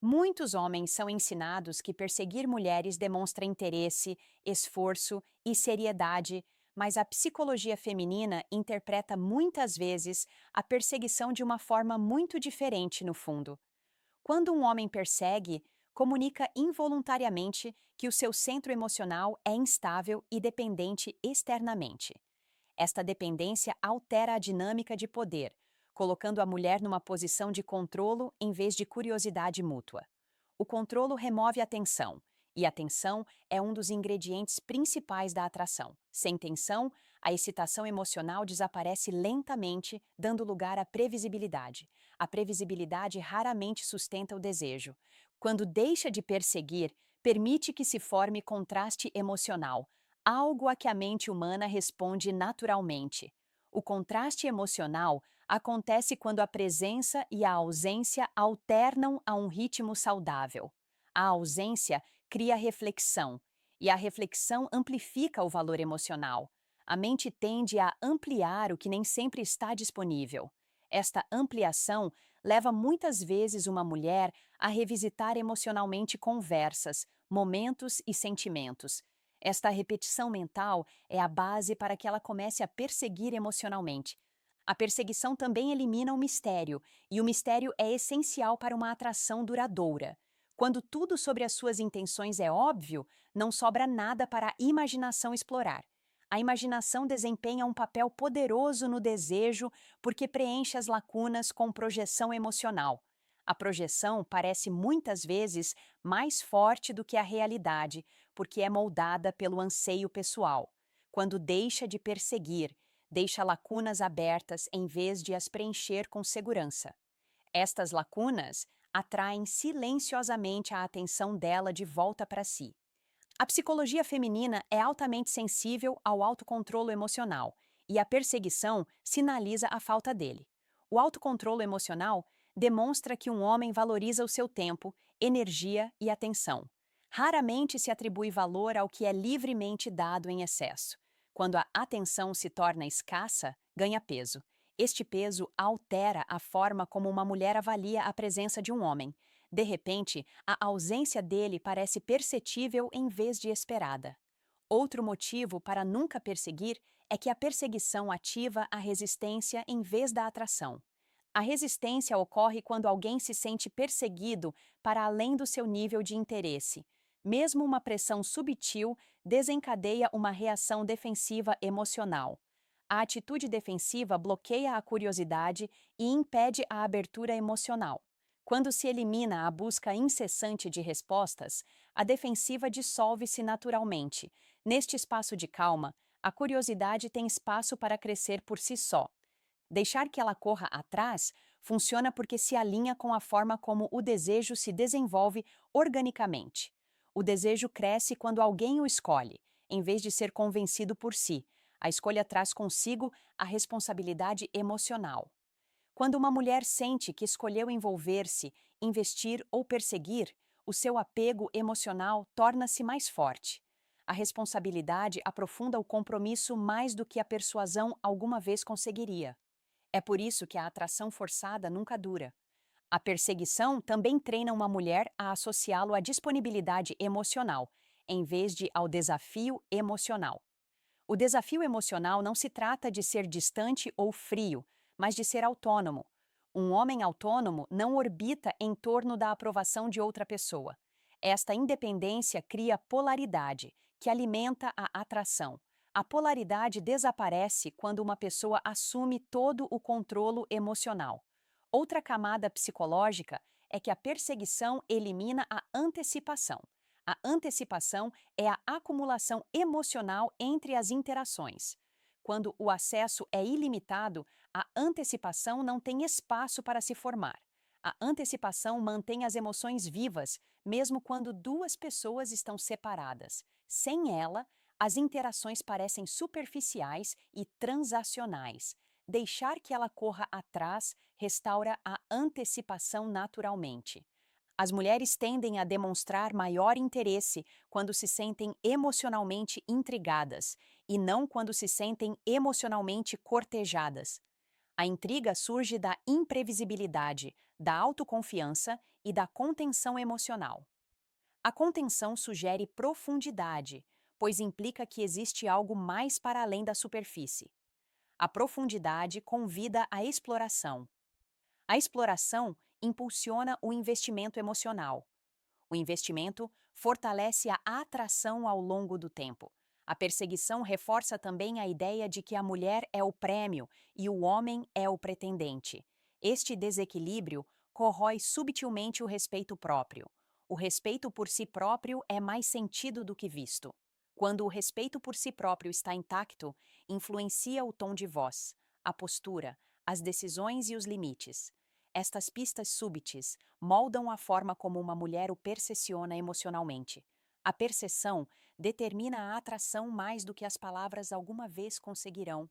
Muitos homens são ensinados que perseguir mulheres demonstra interesse, esforço e seriedade, mas a psicologia feminina interpreta muitas vezes a perseguição de uma forma muito diferente no fundo. Quando um homem persegue, comunica involuntariamente que o seu centro emocional é instável e dependente externamente. Esta dependência altera a dinâmica de poder, colocando a mulher numa posição de controlo em vez de curiosidade mútua. O controlo remove a tensão, e a tensão é um dos ingredientes principais da atração. Sem tensão, a excitação emocional desaparece lentamente, dando lugar à previsibilidade. A previsibilidade raramente sustenta o desejo. Quando deixa de perseguir, permite que se forme contraste emocional, algo a que a mente humana responde naturalmente. O contraste emocional acontece quando a presença e a ausência alternam a um ritmo saudável. A ausência cria reflexão, e a reflexão amplifica o valor emocional. A mente tende a ampliar o que nem sempre está disponível. Esta ampliação leva muitas vezes uma mulher a revisitar emocionalmente conversas, momentos e sentimentos. Esta repetição mental é a base para que ela comece a perseguir emocionalmente. A perseguição também elimina o mistério, e o mistério é essencial para uma atração duradoura. Quando tudo sobre as suas intenções é óbvio, não sobra nada para a imaginação explorar. A imaginação desempenha um papel poderoso no desejo porque preenche as lacunas com projeção emocional. A projeção parece muitas vezes mais forte do que a realidade, porque é moldada pelo anseio pessoal. Quando deixa de perseguir, deixa lacunas abertas em vez de as preencher com segurança. Estas lacunas atraem silenciosamente a atenção dela de volta para si. A psicologia feminina é altamente sensível ao autocontrolo emocional e a perseguição sinaliza a falta dele. O autocontrolo emocional demonstra que um homem valoriza o seu tempo, energia e atenção. Raramente se atribui valor ao que é livremente dado em excesso. Quando a atenção se torna escassa, ganha peso. Este peso altera a forma como uma mulher avalia a presença de um homem. De repente, a ausência dele parece perceptível em vez de esperada. Outro motivo para nunca perseguir é que a perseguição ativa a resistência em vez da atração. A resistência ocorre quando alguém se sente perseguido para além do seu nível de interesse. Mesmo uma pressão subtil desencadeia uma reação defensiva emocional. A atitude defensiva bloqueia a curiosidade e impede a abertura emocional. Quando se elimina a busca incessante de respostas, a defensiva dissolve-se naturalmente. Neste espaço de calma, a curiosidade tem espaço para crescer por si só. Deixar que ela corra atrás funciona porque se alinha com a forma como o desejo se desenvolve organicamente. O desejo cresce quando alguém o escolhe, em vez de ser convencido por si. A escolha traz consigo a responsabilidade emocional. Quando uma mulher sente que escolheu envolver-se, investir ou perseguir, o seu apego emocional torna-se mais forte. A responsabilidade aprofunda o compromisso mais do que a persuasão alguma vez conseguiria. É por isso que a atração forçada nunca dura. A perseguição também treina uma mulher a associá-lo à disponibilidade emocional, em vez de ao desafio emocional. O desafio emocional não se trata de ser distante ou frio, mas de ser autônomo. Um homem autônomo não orbita em torno da aprovação de outra pessoa. Esta independência cria polaridade, que alimenta a atração. A polaridade desaparece quando uma pessoa assume todo o controlo emocional. Outra camada psicológica é que a perseguição elimina a antecipação. A antecipação é a acumulação emocional entre as interações. Quando o acesso é ilimitado, a antecipação não tem espaço para se formar. A antecipação mantém as emoções vivas, mesmo quando duas pessoas estão separadas. Sem ela, as interações parecem superficiais e transacionais. Deixar que ela corra atrás restaura a antecipação naturalmente. As mulheres tendem a demonstrar maior interesse quando se sentem emocionalmente intrigadas e não quando se sentem emocionalmente cortejadas. A intriga surge da imprevisibilidade, da autoconfiança e da contenção emocional. A contenção sugere profundidade, pois implica que existe algo mais para além da superfície. A profundidade convida à exploração. A exploração impulsiona o investimento emocional. O investimento fortalece a atração ao longo do tempo. A perseguição reforça também a ideia de que a mulher é o prêmio e o homem é o pretendente. Este desequilíbrio corrói subtilmente o respeito próprio. O respeito por si próprio é mais sentido do que visto. Quando o respeito por si próprio está intacto, influencia o tom de voz, a postura, as decisões e os limites. Estas pistas súbitas moldam a forma como uma mulher o percepciona emocionalmente. A percepção determina a atração mais do que as palavras alguma vez conseguirão.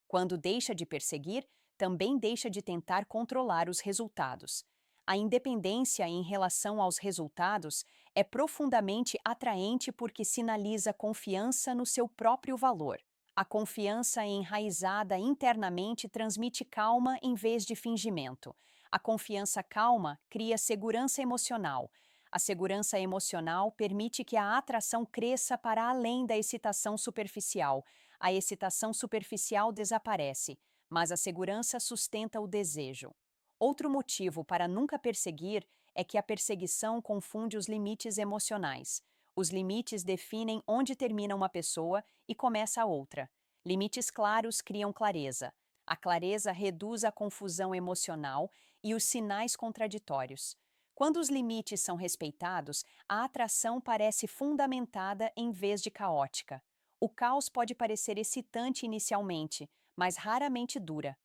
Quando deixa de perseguir, também deixa de tentar controlar os resultados. A independência em relação aos resultados é profundamente atraente porque sinaliza confiança no seu próprio valor. A confiança enraizada internamente transmite calma em vez de fingimento. A confiança calma cria segurança emocional. A segurança emocional permite que a atração cresça para além da excitação superficial. A excitação superficial desaparece, mas a segurança sustenta o desejo. Outro motivo para nunca perseguir é que a perseguição confunde os limites emocionais. Os limites definem onde termina uma pessoa e começa a outra. Limites claros criam clareza. A clareza reduz a confusão emocional e os sinais contraditórios. Quando os limites são respeitados, a atração parece fundamentada em vez de caótica. O caos pode parecer excitante inicialmente, mas raramente dura.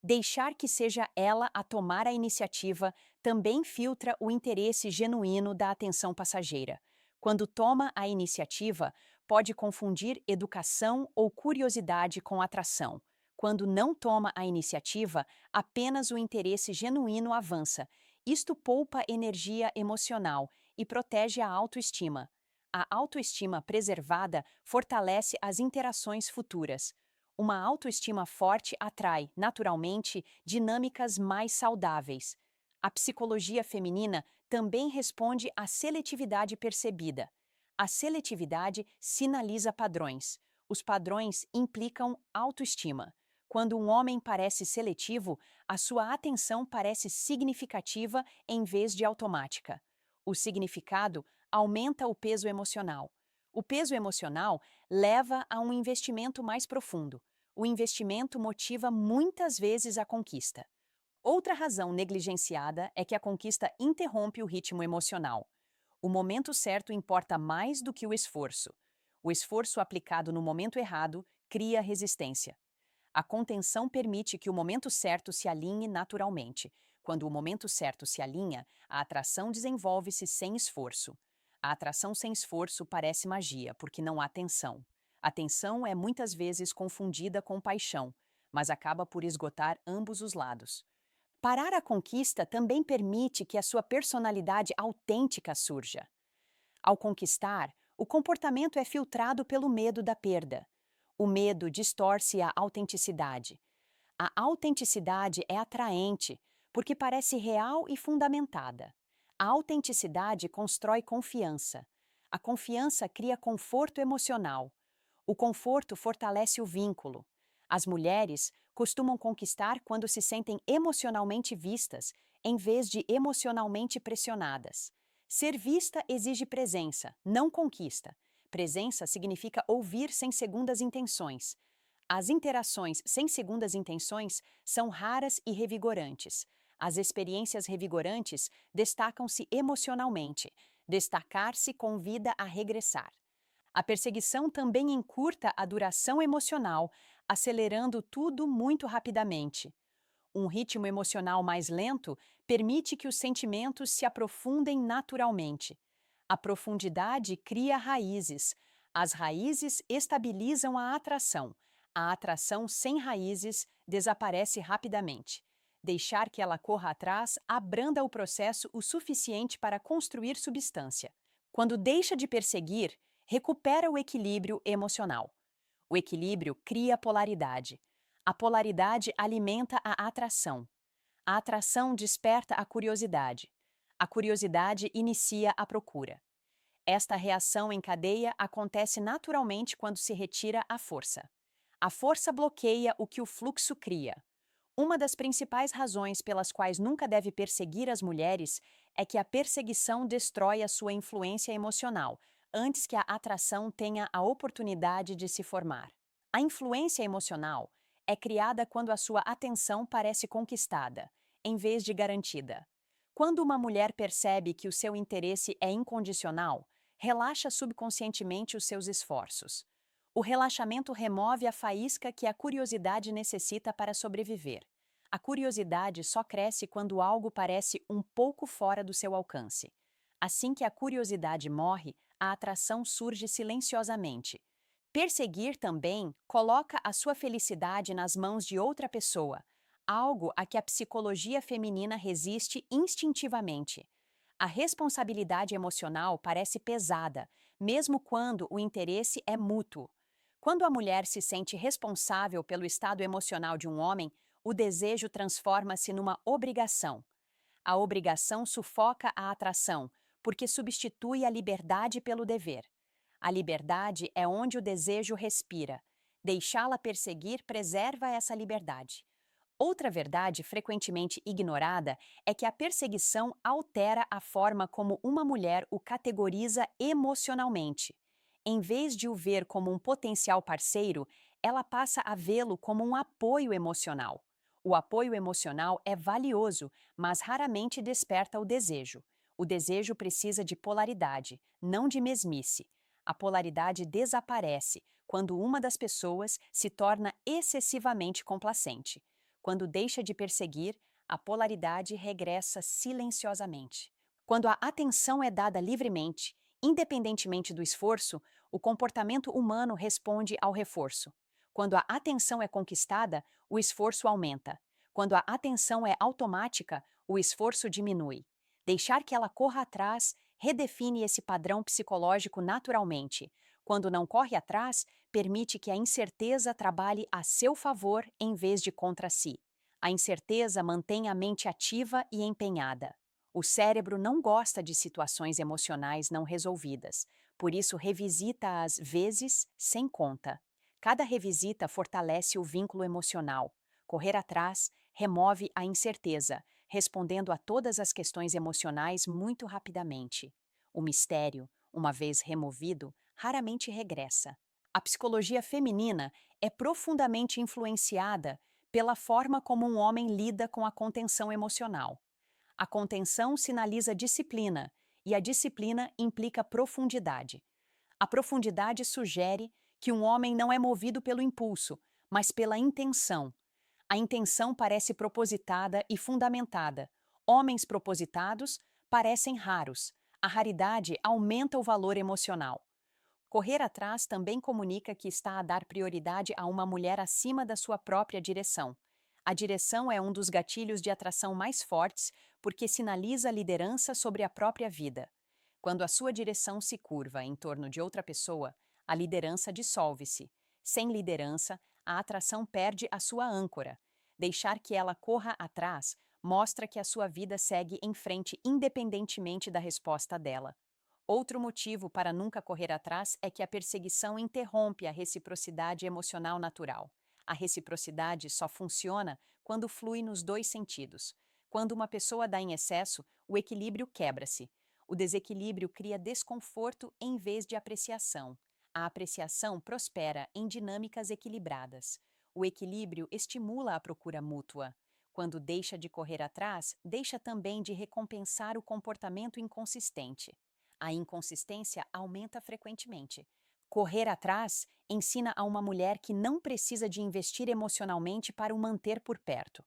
Deixar que seja ela a tomar a iniciativa também filtra o interesse genuíno da atenção passageira. Quando toma a iniciativa, pode confundir educação ou curiosidade com atração. Quando não toma a iniciativa, apenas o interesse genuíno avança. Isto poupa energia emocional e protege a autoestima. A autoestima preservada fortalece as interações futuras. Uma autoestima forte atrai, naturalmente, dinâmicas mais saudáveis. A psicologia feminina também responde à seletividade percebida. A seletividade sinaliza padrões. Os padrões implicam autoestima. Quando um homem parece seletivo, a sua atenção parece significativa em vez de automática. O significado aumenta o peso emocional. O peso emocional leva a um investimento mais profundo. O investimento motiva muitas vezes a conquista. Outra razão negligenciada é que a conquista interrompe o ritmo emocional. O momento certo importa mais do que o esforço. O esforço aplicado no momento errado cria resistência. A contenção permite que o momento certo se alinhe naturalmente. Quando o momento certo se alinha, a atração desenvolve-se sem esforço. A atração sem esforço parece magia, porque não há tensão. A tensão é muitas vezes confundida com paixão, mas acaba por esgotar ambos os lados. Parar a conquista também permite que a sua personalidade autêntica surja. Ao conquistar, o comportamento é filtrado pelo medo da perda. O medo distorce a autenticidade. A autenticidade é atraente, porque parece real e fundamentada. A autenticidade constrói confiança. A confiança cria conforto emocional. O conforto fortalece o vínculo. As mulheres costumam conquistar quando se sentem emocionalmente vistas, em vez de emocionalmente pressionadas. Ser vista exige presença, não conquista. Presença significa ouvir sem segundas intenções. As interações sem segundas intenções são raras e revigorantes. As experiências revigorantes destacam-se emocionalmente. Destacar-se convida a regressar. A perseguição também encurta a duração emocional, acelerando tudo muito rapidamente. Um ritmo emocional mais lento permite que os sentimentos se aprofundem naturalmente. A profundidade cria raízes. As raízes estabilizam a atração. A atração sem raízes desaparece rapidamente. Deixar que ela corra atrás abranda o processo o suficiente para construir substância. Quando deixa de perseguir, recupera o equilíbrio emocional. O equilíbrio cria polaridade. A polaridade alimenta a atração. A atração desperta a curiosidade. A curiosidade inicia a procura. Esta reação em cadeia acontece naturalmente quando se retira a força. A força bloqueia o que o fluxo cria. Uma das principais razões pelas quais nunca deve perseguir as mulheres é que a perseguição destrói a sua influência emocional, antes que a atração tenha a oportunidade de se formar. A influência emocional é criada quando a sua atenção parece conquistada, em vez de garantida. Quando uma mulher percebe que o seu interesse é incondicional, relaxa subconscientemente os seus esforços. O relaxamento remove a faísca que a curiosidade necessita para sobreviver. A curiosidade só cresce quando algo parece um pouco fora do seu alcance. Assim que a curiosidade morre, a atração surge silenciosamente. Perseguir também coloca a sua felicidade nas mãos de outra pessoa, algo a que a psicologia feminina resiste instintivamente. A responsabilidade emocional parece pesada, mesmo quando o interesse é mútuo. Quando a mulher se sente responsável pelo estado emocional de um homem, o desejo transforma-se numa obrigação. A obrigação sufoca a atração, porque substitui a liberdade pelo dever. A liberdade é onde o desejo respira. Deixá-la perseguir preserva essa liberdade. Outra verdade frequentemente ignorada é que a perseguição altera a forma como uma mulher o categoriza emocionalmente. Em vez de o ver como um potencial parceiro, ela passa a vê-lo como um apoio emocional. O apoio emocional é valioso, mas raramente desperta o desejo. O desejo precisa de polaridade, não de mesmice. A polaridade desaparece quando uma das pessoas se torna excessivamente complacente. Quando deixa de perseguir, a polaridade regressa silenciosamente. Quando a atenção é dada livremente, independentemente do esforço, o comportamento humano responde ao reforço. Quando a atenção é conquistada, o esforço aumenta. Quando a atenção é automática, o esforço diminui. Deixar que ela corra atrás redefine esse padrão psicológico naturalmente. Quando não corre atrás, permite que a incerteza trabalhe a seu favor em vez de contra si. A incerteza mantém a mente ativa e empenhada. O cérebro não gosta de situações emocionais não resolvidas, por isso revisita-as vezes sem conta. Cada revisita fortalece o vínculo emocional. Correr atrás remove a incerteza, respondendo a todas as questões emocionais muito rapidamente. O mistério, uma vez removido, raramente regressa. A psicologia feminina é profundamente influenciada pela forma como um homem lida com a contenção emocional. A contenção sinaliza disciplina e a disciplina implica profundidade. A profundidade sugere que um homem não é movido pelo impulso, mas pela intenção. A intenção parece propositada e fundamentada. Homens propositados parecem raros. A raridade aumenta o valor emocional. Correr atrás também comunica que está a dar prioridade a uma mulher acima da sua própria direção. A direção é um dos gatilhos de atração mais fortes porque sinaliza liderança sobre a própria vida. Quando a sua direção se curva em torno de outra pessoa, a liderança dissolve-se. Sem liderança, a atração perde a sua âncora. Deixar que ela corra atrás mostra que a sua vida segue em frente independentemente da resposta dela. Outro motivo para nunca correr atrás é que a perseguição interrompe a reciprocidade emocional natural. A reciprocidade só funciona quando flui nos dois sentidos. Quando uma pessoa dá em excesso, o equilíbrio quebra-se. O desequilíbrio cria desconforto em vez de apreciação. A apreciação prospera em dinâmicas equilibradas. O equilíbrio estimula a procura mútua. Quando deixa de correr atrás, deixa também de recompensar o comportamento inconsistente. A inconsistência aumenta frequentemente. Correr atrás ensina a uma mulher que não precisa de investir emocionalmente para o manter por perto.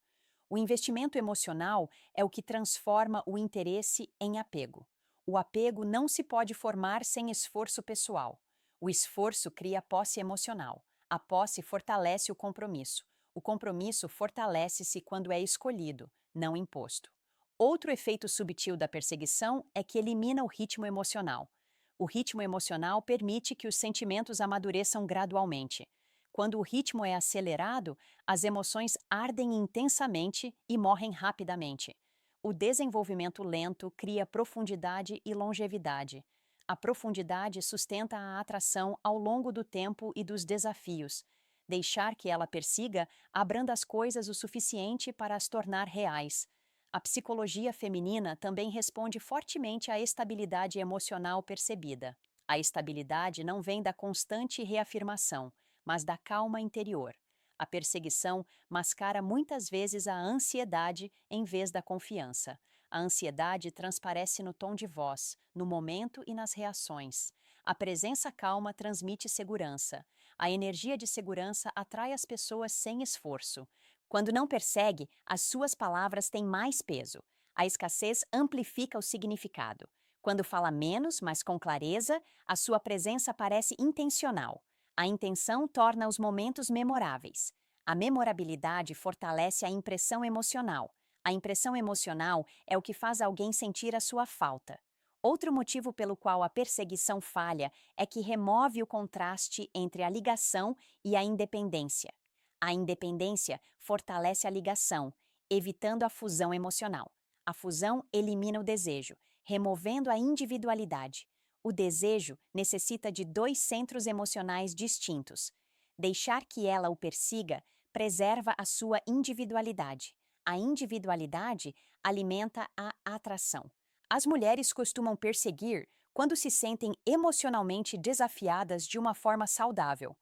O investimento emocional é o que transforma o interesse em apego. O apego não se pode formar sem esforço pessoal. O esforço cria posse emocional. A posse fortalece o compromisso. O compromisso fortalece-se quando é escolhido, não imposto. Outro efeito subtil da perseguição é que elimina o ritmo emocional. O ritmo emocional permite que os sentimentos amadureçam gradualmente. Quando o ritmo é acelerado, as emoções ardem intensamente e morrem rapidamente. O desenvolvimento lento cria profundidade e longevidade. A profundidade sustenta a atração ao longo do tempo e dos desafios. Deixar que ela persiga abranda as coisas o suficiente para as tornar reais. A psicologia feminina também responde fortemente à estabilidade emocional percebida. A estabilidade não vem da constante reafirmação, mas da calma interior. A perseguição mascara muitas vezes a ansiedade em vez da confiança. A ansiedade transparece no tom de voz, no momento e nas reações. A presença calma transmite segurança. A energia de segurança atrai as pessoas sem esforço. Quando não persegue, as suas palavras têm mais peso. A escassez amplifica o significado. Quando fala menos, mas com clareza, a sua presença parece intencional. A intenção torna os momentos memoráveis. A memorabilidade fortalece a impressão emocional. A impressão emocional é o que faz alguém sentir a sua falta. Outro motivo pelo qual a perseguição falha é que remove o contraste entre a ligação e a independência. A independência fortalece a ligação, evitando a fusão emocional. A fusão elimina o desejo, removendo a individualidade. O desejo necessita de dois centros emocionais distintos. Deixar que ela o persiga preserva a sua individualidade. A individualidade alimenta a atração. As mulheres costumam perseguir quando se sentem emocionalmente desafiadas de uma forma saudável.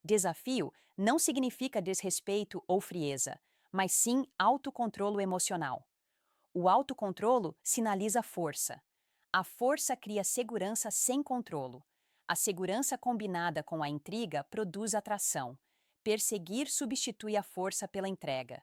Desafio não significa desrespeito ou frieza, mas sim autocontrolo emocional. O autocontrolo sinaliza força. A força cria segurança sem controlo. A segurança combinada com a intriga produz atração. Perseguir substitui a força pela entrega.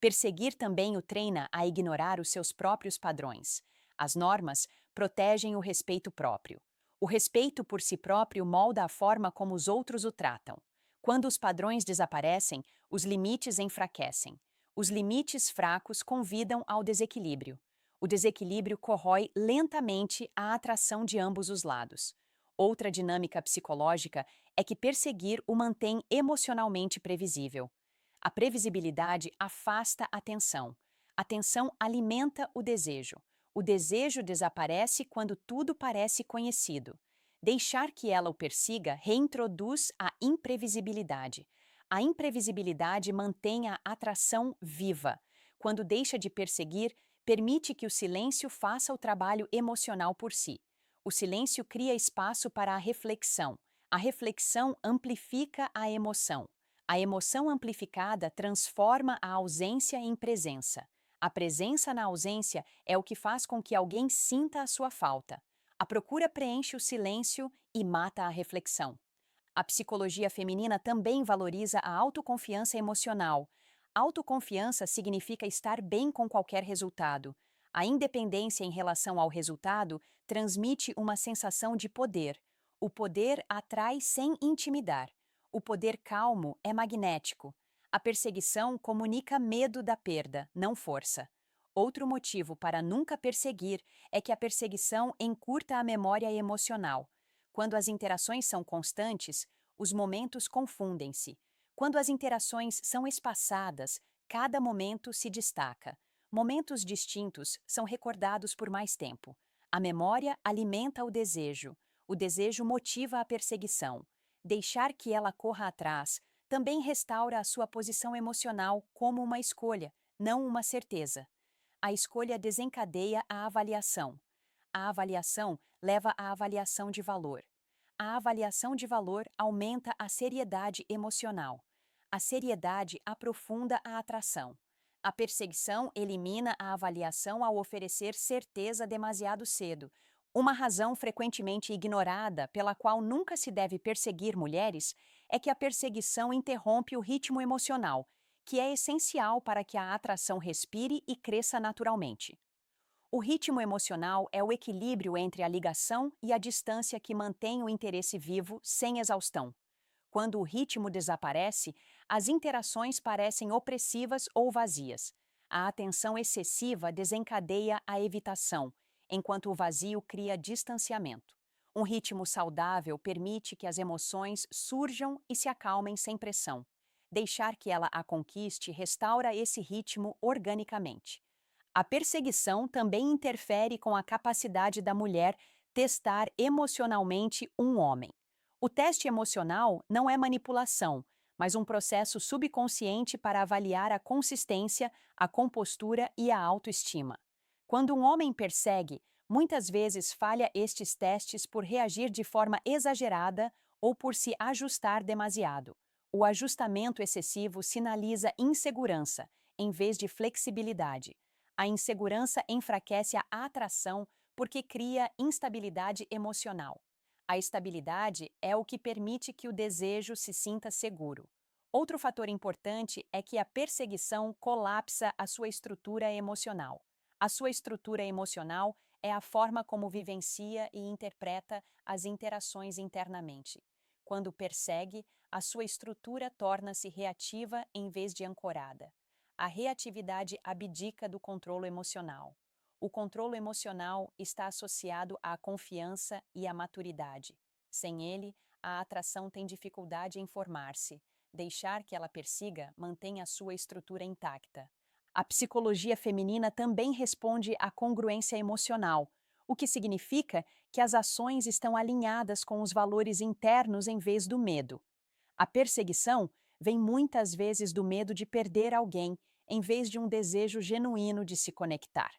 Perseguir também o treina a ignorar os seus próprios padrões. As normas protegem o respeito próprio. O respeito por si próprio molda a forma como os outros o tratam. Quando os padrões desaparecem, os limites enfraquecem. Os limites fracos convidam ao desequilíbrio. O desequilíbrio corrói lentamente a atração de ambos os lados. Outra dinâmica psicológica é que perseguir o mantém emocionalmente previsível. A previsibilidade afasta a tensão. A tensão alimenta o desejo. O desejo desaparece quando tudo parece conhecido. Deixar que ela o persiga reintroduz a imprevisibilidade. A imprevisibilidade mantém a atração viva. Quando deixa de perseguir, permite que o silêncio faça o trabalho emocional por si. O silêncio cria espaço para a reflexão. A reflexão amplifica a emoção. A emoção amplificada transforma a ausência em presença. A presença na ausência é o que faz com que alguém sinta a sua falta. A procura preenche o silêncio e mata a reflexão. A psicologia feminina também valoriza a autoconfiança emocional. Autoconfiança significa estar bem com qualquer resultado. A independência em relação ao resultado transmite uma sensação de poder. O poder atrai sem intimidar. O poder calmo é magnético. A perseguição comunica medo da perda, não força. Outro motivo para nunca perseguir é que a perseguição encurta a memória emocional. Quando as interações são constantes, os momentos confundem-se. Quando as interações são espaçadas, cada momento se destaca. Momentos distintos são recordados por mais tempo. A memória alimenta o desejo. O desejo motiva a perseguição. Deixar que ela corra atrás também restaura a sua posição emocional como uma escolha, não uma certeza. A escolha desencadeia a avaliação. A avaliação leva à avaliação de valor. A avaliação de valor aumenta a seriedade emocional. A seriedade aprofunda a atração. A perseguição elimina a avaliação ao oferecer certeza demasiado cedo. Uma razão frequentemente ignorada pela qual nunca se deve perseguir mulheres é que a perseguição interrompe o ritmo emocional, que é essencial para que a atração respire e cresça naturalmente. O ritmo emocional é o equilíbrio entre a ligação e a distância que mantém o interesse vivo sem exaustão. Quando o ritmo desaparece, as interações parecem opressivas ou vazias. A atenção excessiva desencadeia a evitação, enquanto o vazio cria distanciamento. Um ritmo saudável permite que as emoções surjam e se acalmem sem pressão. Deixar que ela a conquiste restaura esse ritmo organicamente. A perseguição também interfere com a capacidade da mulher testar emocionalmente um homem. O teste emocional não é manipulação, mas um processo subconsciente para avaliar a consistência, a compostura e a autoestima. Quando um homem persegue, muitas vezes falha estes testes por reagir de forma exagerada ou por se ajustar demasiado. O ajustamento excessivo sinaliza insegurança, em vez de flexibilidade. A insegurança enfraquece a atração porque cria instabilidade emocional. A estabilidade é o que permite que o desejo se sinta seguro. Outro fator importante é que a perseguição colapsa a sua estrutura emocional. A sua estrutura emocional é a forma como vivencia e interpreta as interações internamente. Quando persegue, a sua estrutura torna-se reativa em vez de ancorada. A reatividade abdica do controle emocional. O controle emocional está associado à confiança e à maturidade. Sem ele, a atração tem dificuldade em formar-se. Deixar que ela persiga mantém a sua estrutura intacta. A psicologia feminina também responde à congruência emocional, o que significa que as ações estão alinhadas com os valores internos em vez do medo. A perseguição vem muitas vezes do medo de perder alguém, em vez de um desejo genuíno de se conectar.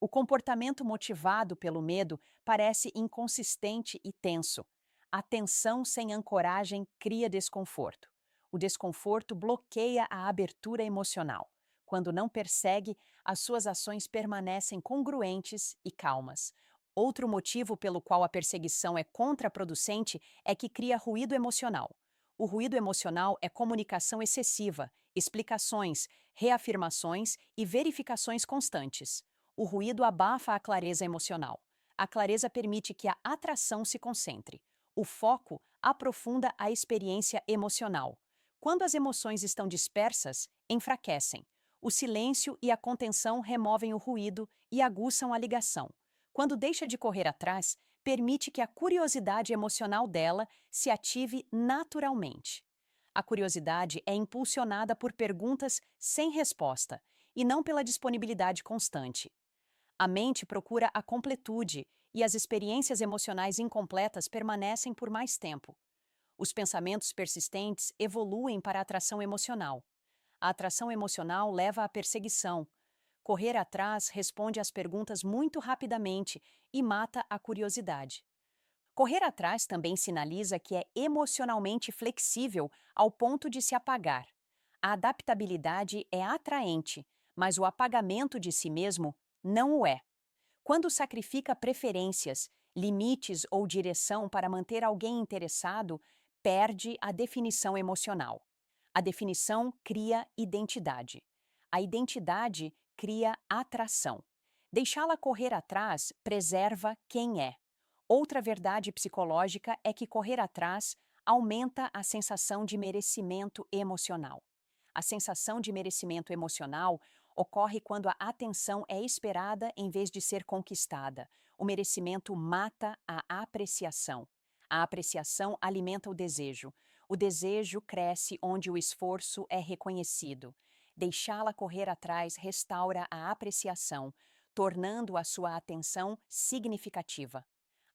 O comportamento motivado pelo medo parece inconsistente e tenso. A tensão sem ancoragem cria desconforto. O desconforto bloqueia a abertura emocional. Quando não persegue, as suas ações permanecem congruentes e calmas. Outro motivo pelo qual a perseguição é contraproducente é que cria ruído emocional. O ruído emocional é comunicação excessiva, explicações, reafirmações e verificações constantes. O ruído abafa a clareza emocional. A clareza permite que a atração se concentre. O foco aprofunda a experiência emocional. Quando as emoções estão dispersas, enfraquecem. O silêncio e a contenção removem o ruído e aguçam a ligação. Quando deixa de correr atrás, permite que a curiosidade emocional dela se ative naturalmente. A curiosidade é impulsionada por perguntas sem resposta e não pela disponibilidade constante. A mente procura a completude e as experiências emocionais incompletas permanecem por mais tempo. Os pensamentos persistentes evoluem para a atração emocional. A atração emocional leva à perseguição. Correr atrás responde às perguntas muito rapidamente e mata a curiosidade. Correr atrás também sinaliza que é emocionalmente flexível ao ponto de se apagar. A adaptabilidade é atraente, mas o apagamento de si mesmo não o é. Quando sacrifica preferências, limites ou direção para manter alguém interessado, perde a definição emocional. A definição cria identidade. A identidade cria atração. Deixá-la correr atrás preserva quem é. Outra verdade psicológica é que correr atrás aumenta a sensação de merecimento emocional. A sensação de merecimento emocional ocorre quando a atenção é esperada em vez de ser conquistada. O merecimento mata a apreciação. A apreciação alimenta o desejo. O desejo cresce onde o esforço é reconhecido. Deixá-la correr atrás restaura a apreciação, tornando a sua atenção significativa.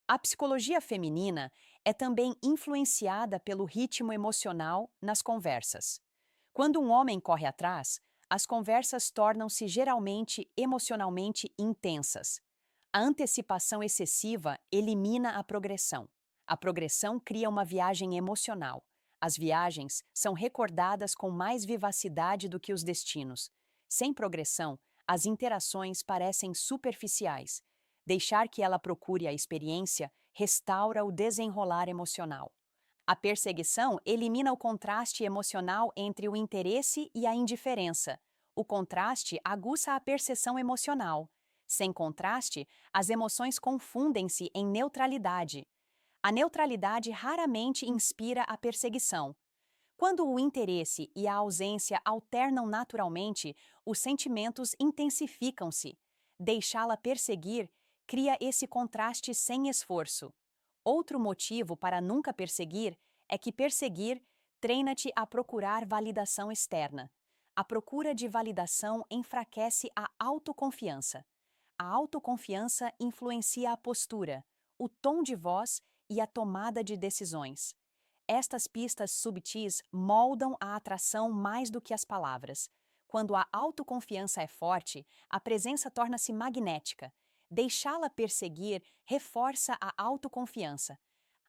A psicologia feminina é também influenciada pelo ritmo emocional nas conversas. Quando um homem corre atrás, as conversas tornam-se geralmente emocionalmente intensas. A antecipação excessiva elimina a progressão. A progressão cria uma viagem emocional. As viagens são recordadas com mais vivacidade do que os destinos. Sem progressão, as interações parecem superficiais. Deixar que ela procure a experiência restaura o desenrolar emocional. A perseguição elimina o contraste emocional entre o interesse e a indiferença. O contraste aguça a percepção emocional. Sem contraste, as emoções confundem-se em neutralidade. A neutralidade raramente inspira a perseguição. Quando o interesse e a ausência alternam naturalmente, os sentimentos intensificam-se. Deixá-la perseguir cria esse contraste sem esforço. Outro motivo para nunca perseguir é que perseguir treina-te a procurar validação externa. A procura de validação enfraquece a autoconfiança. A autoconfiança influencia a postura, o tom de voz e a tomada de decisões. Estas pistas subtis moldam a atração mais do que as palavras. Quando a autoconfiança é forte, a presença torna-se magnética. Deixá-la perseguir reforça a autoconfiança.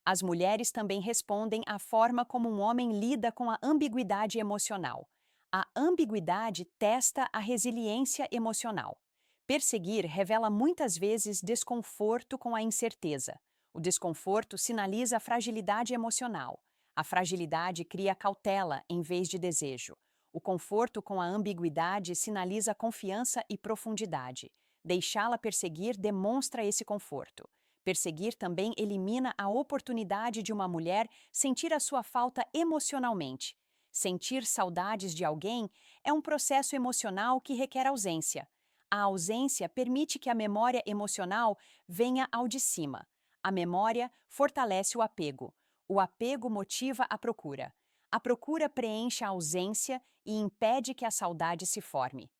As mulheres também respondem à forma como um homem lida com a ambiguidade emocional. A ambiguidade testa a resiliência emocional. Perseguir revela muitas vezes desconforto com a incerteza. O desconforto sinaliza a fragilidade emocional. A fragilidade cria cautela em vez de desejo. O conforto com a ambiguidade sinaliza confiança e profundidade. Deixá-la perseguir demonstra esse conforto. Perseguir também elimina a oportunidade de uma mulher sentir a sua falta emocionalmente. Sentir saudades de alguém é um processo emocional que requer ausência. A ausência permite que a memória emocional venha ao de cima. A memória fortalece o apego. O apego motiva a procura. A procura preenche a ausência e impede que a saudade se forme.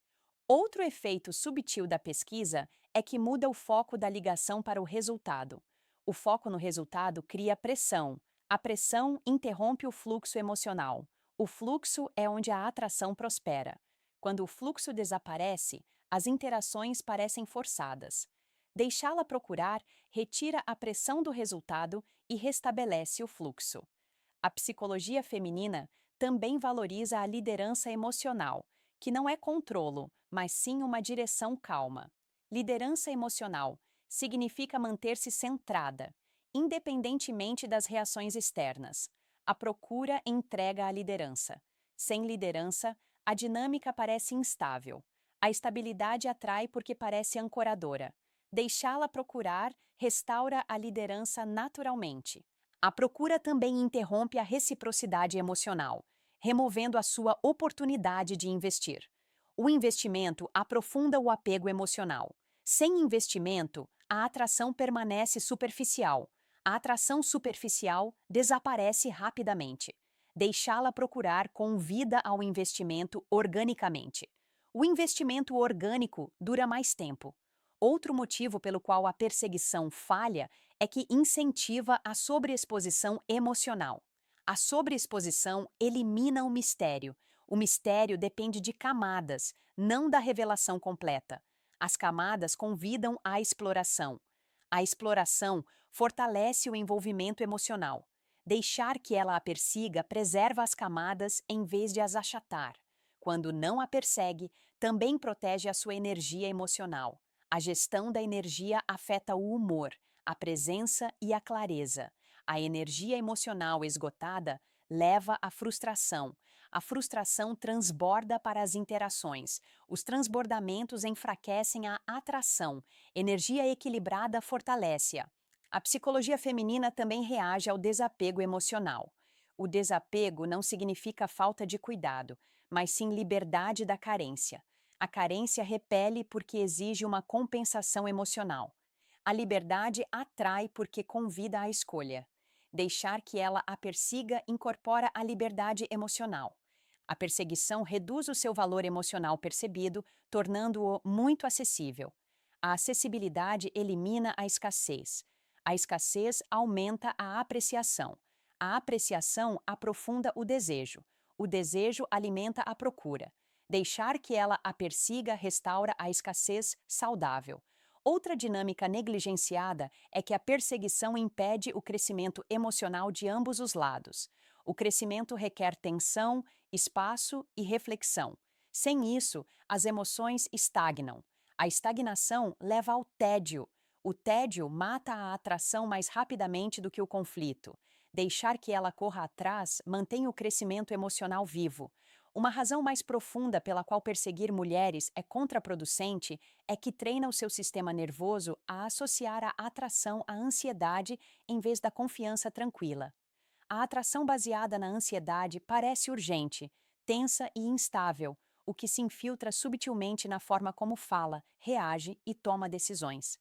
Outro efeito subtil da pesquisa é que muda o foco da ligação para o resultado. O foco no resultado cria pressão. A pressão interrompe o fluxo emocional. O fluxo é onde a atração prospera. Quando o fluxo desaparece, as interações parecem forçadas. Deixá-la procurar retira a pressão do resultado e restabelece o fluxo. A psicologia feminina também valoriza a liderança emocional, que não é controlo, mas sim uma direção calma. Liderança emocional significa manter-se centrada, independentemente das reações externas. A procura entrega a liderança. Sem liderança, a dinâmica parece instável. A estabilidade atrai porque parece ancoradora. Deixá-la procurar restaura a liderança naturalmente. A procura também interrompe a reciprocidade emocional, removendo a sua oportunidade de investir. O investimento aprofunda o apego emocional. Sem investimento, a atração permanece superficial. A atração superficial desaparece rapidamente. Deixá-la procurar convida ao investimento organicamente. O investimento orgânico dura mais tempo. Outro motivo pelo qual a perseguição falha é que incentiva a sobreexposição emocional. A sobreexposição elimina o mistério. O mistério depende de camadas, não da revelação completa. As camadas convidam à exploração. A exploração fortalece o envolvimento emocional. Deixar que ela a persiga preserva as camadas em vez de as achatar. Quando não a persegue, também protege a sua energia emocional. A gestão da energia afeta o humor, a presença e a clareza. A energia emocional esgotada leva à frustração. A frustração transborda para as interações. Os transbordamentos enfraquecem a atração. Energia equilibrada fortalece-a. A psicologia feminina também reage ao desapego emocional. O desapego não significa falta de cuidado, mas sim liberdade da carência. A carência repele porque exige uma compensação emocional. A liberdade atrai porque convida à escolha. Deixar que ela a persiga incorpora a liberdade emocional. A perseguição reduz o seu valor emocional percebido, tornando-o muito acessível. A acessibilidade elimina a escassez. A escassez aumenta a apreciação. A apreciação aprofunda o desejo. O desejo alimenta a procura. Deixar que ela a persiga restaura a escassez saudável. Outra dinâmica negligenciada é que a perseguição impede o crescimento emocional de ambos os lados. O crescimento requer tensão, espaço e reflexão. Sem isso, as emoções estagnam. A estagnação leva ao tédio. O tédio mata a atração mais rapidamente do que o conflito. Deixar que ela corra atrás mantém o crescimento emocional vivo. Uma razão mais profunda pela qual perseguir mulheres é contraproducente é que treina o seu sistema nervoso a associar a atração à ansiedade em vez da confiança tranquila. A atração baseada na ansiedade parece urgente, tensa e instável, o que se infiltra subtilmente na forma como fala, reage e toma decisões.